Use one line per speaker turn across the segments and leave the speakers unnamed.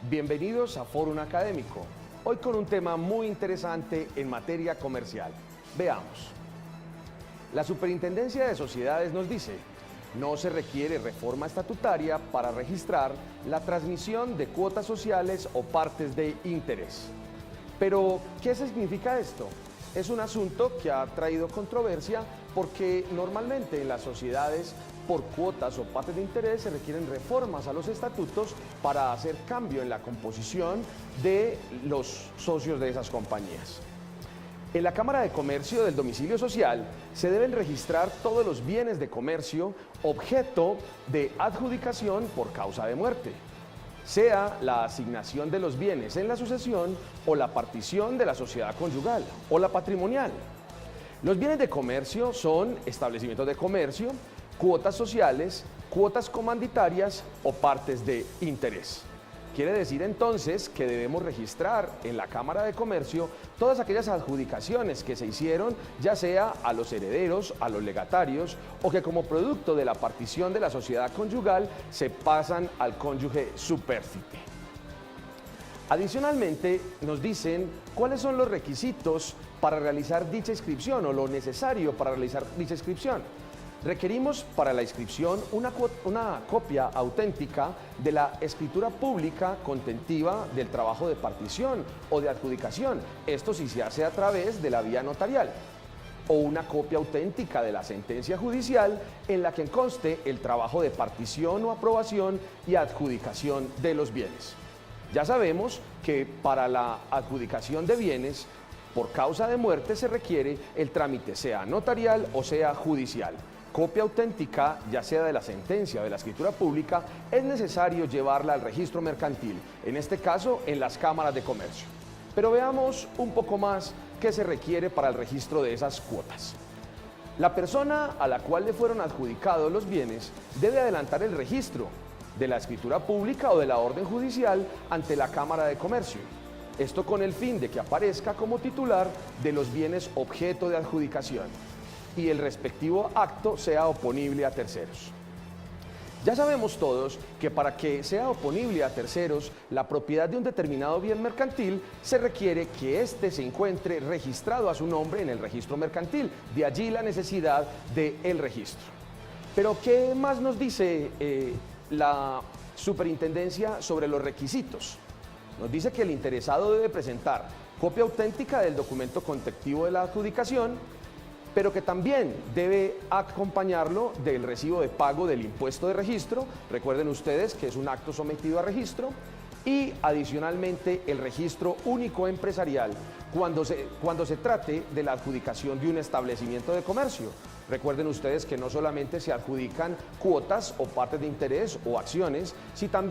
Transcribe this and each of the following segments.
Bienvenidos a Fórum Académico, hoy con un tema muy interesante en materia comercial. Veamos. La Superintendencia de Sociedades nos dice: no se requiere reforma estatutaria para registrar la transmisión de cuotas sociales o partes de interés. Pero, ¿qué significa esto? Es un asunto que ha traído controversia porque normalmente en las sociedades, por cuotas o partes de interés, se requieren reformas a los estatutos para hacer cambio en la composición de los socios de esas compañías. En la Cámara de Comercio del Domicilio Social se deben registrar todos los bienes de comercio objeto de adjudicación por causa de muerte, sea la asignación de los bienes en la sucesión o la partición de la sociedad conyugal o la patrimonial. Los bienes de comercio son establecimientos de comercio, cuotas sociales, cuotas comanditarias o partes de interés. Quiere decir entonces que debemos registrar en la Cámara de Comercio todas aquellas adjudicaciones que se hicieron, ya sea a los herederos, a los legatarios, o que como producto de la partición de la sociedad conyugal se pasan al cónyuge supérstite. Adicionalmente, nos dicen cuáles son los requisitos para realizar dicha inscripción o lo necesario para realizar dicha inscripción. Requerimos para la inscripción una copia auténtica de la escritura pública contentiva del trabajo de partición o de adjudicación, esto si se hace a través de la vía notarial, o una copia auténtica de la sentencia judicial en la que conste el trabajo de partición o aprobación y adjudicación de los bienes. Ya sabemos que para la adjudicación de bienes por causa de muerte se requiere el trámite sea notarial o sea judicial. Copia auténtica, ya sea de la sentencia o de la escritura pública, es necesario llevarla al registro mercantil, en este caso en las cámaras de comercio. Pero veamos un poco más qué se requiere para el registro de esas cuotas. La persona a la cual le fueron adjudicados los bienes debe adelantar el registro de la escritura pública o de la orden judicial ante la Cámara de Comercio. Esto con el fin de que aparezca como titular de los bienes objeto de adjudicación y el respectivo acto sea oponible a terceros. Ya sabemos todos que para que sea oponible a terceros la propiedad de un determinado bien mercantil, se requiere que éste se encuentre registrado a su nombre en el registro mercantil, de allí la necesidad del registro. Pero, ¿qué más nos dice la Superintendencia sobre los requisitos? Nos dice que el interesado debe presentar copia auténtica del documento contectivo de la adjudicación, pero que también debe acompañarlo del recibo de pago del impuesto de registro. Recuerden ustedes que es un acto sometido a registro, y adicionalmente el registro único empresarial cuando se trate de la adjudicación de un establecimiento de comercio. Recuerden ustedes que no solamente se adjudican cuotas o partes de interés o acciones,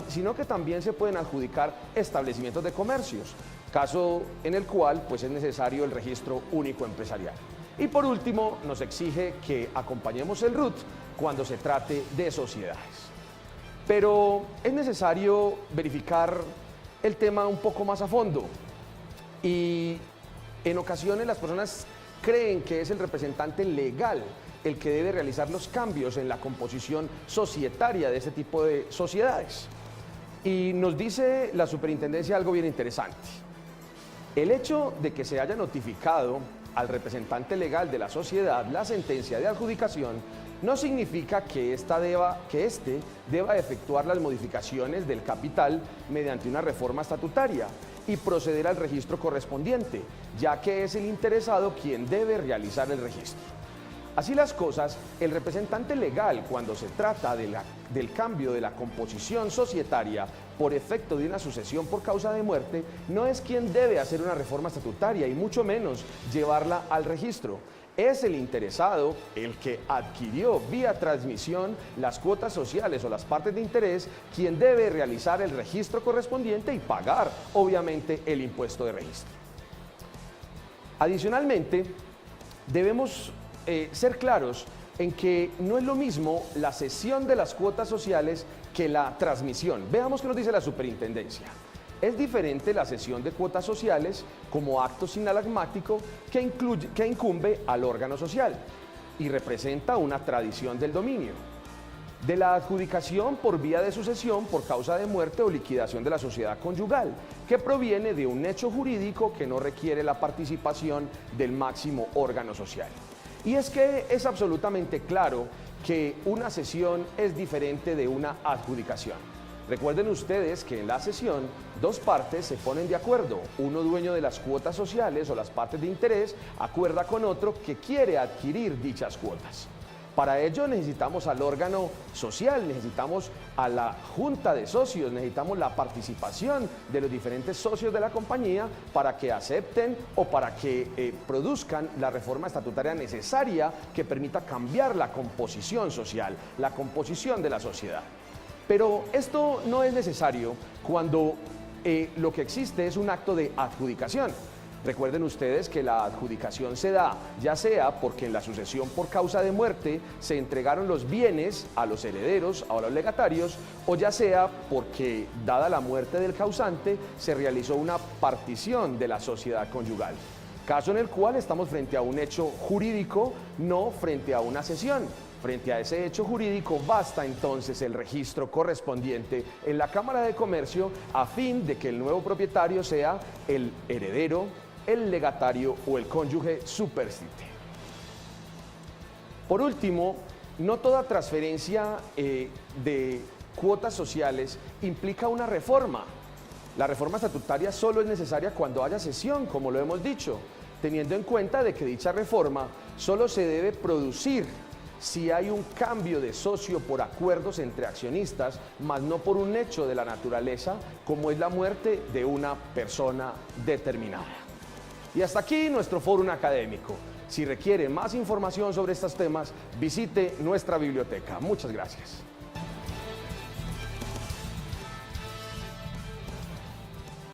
sino que también se pueden adjudicar establecimientos de comercios, caso en el cual pues es necesario el registro único empresarial. Y por último, nos exige que acompañemos el RUT cuando se trate de sociedades. Pero es necesario verificar el tema un poco más a fondo, y en ocasiones las personas creen que es el representante legal el que debe realizar los cambios en la composición societaria de este tipo de sociedades. Y nos dice la Superintendencia algo bien interesante. El hecho de que se haya notificado al representante legal de la sociedad la sentencia de adjudicación no significa que éste deba efectuar las modificaciones del capital mediante una reforma estatutaria y proceder al registro correspondiente, ya que es el interesado quien debe realizar el registro. Así las cosas, el representante legal, cuando se trata del cambio de la composición societaria por efecto de una sucesión por causa de muerte, no es quien debe hacer una reforma estatutaria y mucho menos llevarla al registro. Es el interesado, el que adquirió vía transmisión las cuotas sociales o las partes de interés, quien debe realizar el registro correspondiente y pagar, obviamente, el impuesto de registro. Adicionalmente, debemos ser claros en que no es lo mismo la cesión de las cuotas sociales que la transmisión. Veamos qué nos dice la Superintendencia. Es diferente la cesión de cuotas sociales como acto sinalagmático que incumbe al órgano social y representa una tradición del dominio. de la adjudicación por vía de sucesión por causa de muerte o liquidación de la sociedad conyugal, que proviene de un hecho jurídico que no requiere la participación del máximo órgano social. Y es que es absolutamente claro que una cesión es diferente de una adjudicación. Recuerden ustedes que en la cesión dos partes se ponen de acuerdo. Uno, dueño de las cuotas sociales o las partes de interés, acuerda con otro que quiere adquirir dichas cuotas. Para ello necesitamos al órgano social, necesitamos a la junta de socios, necesitamos la participación de los diferentes socios de la compañía para que acepten o para que produzcan la reforma estatutaria necesaria que permita cambiar la composición social, la composición de la sociedad. Pero esto no es necesario cuando lo que existe es un acto de adjudicación. Recuerden ustedes que la adjudicación se da ya sea porque en la sucesión por causa de muerte se entregaron los bienes a los herederos, a los legatarios, o ya sea porque, dada la muerte del causante, se realizó una partición de la sociedad conyugal. Caso en el cual estamos frente a un hecho jurídico, no frente a una cesión. Frente a ese hecho jurídico basta entonces el registro correspondiente en la Cámara de Comercio a fin de que el nuevo propietario sea el heredero, el legatario o el cónyuge superstite. Por último, no toda transferencia de cuotas sociales implica una reforma. La reforma estatutaria solo es necesaria cuando haya cesión, como lo hemos dicho, teniendo en cuenta de que dicha reforma solo se debe producir si hay un cambio de socio por acuerdos entre accionistas, más no por un hecho de la naturaleza, como es la muerte de una persona determinada. Y hasta aquí nuestro fórum académico. Si requiere más información sobre estos temas, visite nuestra biblioteca. Muchas gracias.